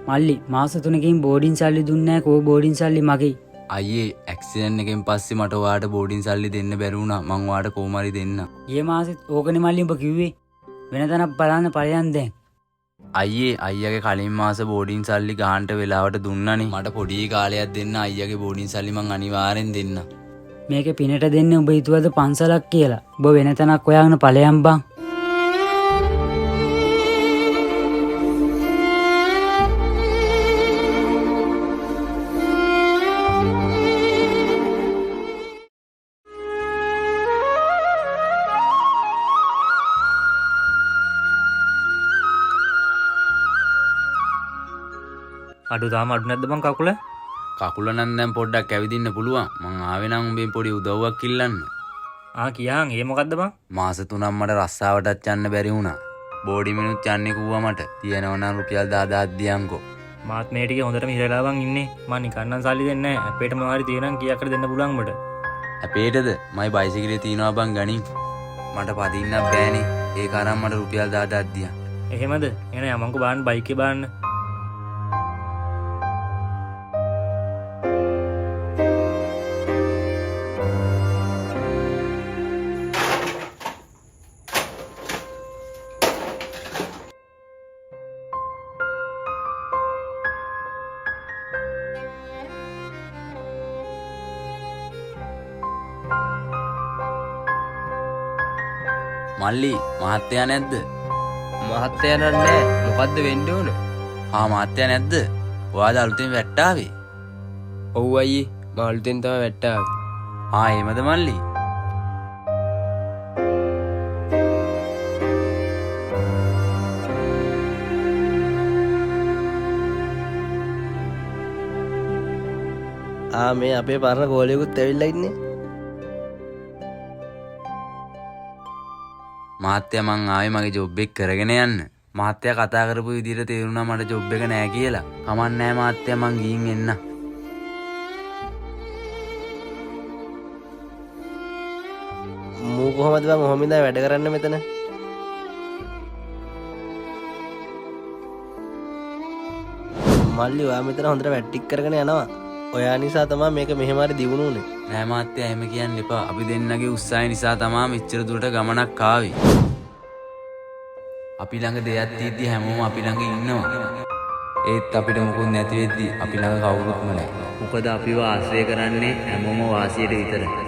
මල්ලි මාස 3කින් බෝඩින් සල්ලි දුන්නේ නැහැ කෝ බෝඩින් සල්ලි මගේ. අයියේ ඇක්සිඩන්ට් එකෙන් පස්සේ මට ඔයාට බෝඩින් සල්ලි දෙන්න බැරි වුණා. මං ඔයාට කොහොම හරි දෙන්න. ඊයේ මාසෙත් ඕකනේ මල්ලි උඹ කිව්වේ. වෙන තැනක් බලන්න ඵලයන් දැන්. අයියේ අයියාගේ කලින් මාස බෝඩින් සල්ලි ගාන්ට වෙලාවට දුන්නනේ. මට පොඩි කාලයක් දෙන්න අයියාගේ බෝඩින් සල්ලි මං අනිවාර්යෙන් දෙන්න. මේකේ පිනට දෙන්නේ උඹ හිතුවද පන්සලක් කියලා. උඹ වෙන තැනක් හොයාගෙන ඵලයන් බං. අඩු තාම අඩු නැද්ද බං කකුල? කකුල නම් දැන් පොඩ්ඩක් ඇවිදින්න පුළුවන්. මං ආවේ නම් උඹෙන් පොඩි උදව්වක් ඉල්ලන්න. කියහන් ඒ මොකද්ද බං? මාස 3ක් මට රස්සාවටත් යන්න බැරි වුණා. බෝඩි මිනුත් යන්නේ කිව්වා මට. තියෙනවා නම් රුපියල් 10000ක් දියන්කෝ. මාත් මේ ටිකේ හොඳටම හිරලා බං ඉන්නේ. මං නිකන් නම් සල්ලි දෙන්නේ නැහැ. අපේට මොනවාරි තියෙනම් කීයක්කට දෙන්න පුළුවන් මට. අපේටද? මයි බයිසිකලේ තියනවා බං ගනින්. මට පදින්නත් බෑනේ. ඒක අරන් මට රුපියල් 10000ක් දියන්. එහෙමද? එහෙනම් යමන්කෝ බාන්න බයික් එක බාන්න. මල්ලි මහත්තයා නැද්ද? මහත්තයා නෑ. මොකද්ද වෙන්න ඕන? මහත්තයා නැද්ද? ඔයාලා අලුතෙන් වැට්ටාවේ? ඔව් අයියේ. මම අලුතෙන් තමයි වැට්ටාවේ. එහෙමද මල්ලි? මේ අපේ පරණ ගෝලියෙකුත් ඇවිල්ලා ඉන්නේ. මහත්තයා මං ආවේ මගේ ජොබ් එක කරගෙන යන්න. මහත්තයා කතා කරපු විදිහට තේරුණා මට ජොබ් එක නෑ කියලා. කමක් නෑ මහත්තයා මං ගිහින් එන්න. මූ කොහමද බං ඔහොම ඉඳන් වැඩ කරන්න මෙතන? මල්ලි ඔයා මෙතන හොඳට වැට්ටික් කරගෙන යනවා. ඔයා නිසා තමයි මේක මෙහෙම හරි දියුණු උනේ. නෑ මහත්තයා එහෙම කියන්න එපා. අපි දෙන්නගේ උත්සාහය නිසා තමයි මෙච්චර දුරට ගමනක් ආවේ. අපි ළඟ දෙයක් තියෙද්දි හැමෝම අපි ළඟ ඉන්නවා. ඒත් අපිට මොකුත් නැති වෙද්දි අපි ළඟ කවුරුත්ම නැහැ. මොකද අපිව ආශ්‍රය කරන්නේ හැමෝම වාසියට විතරයි.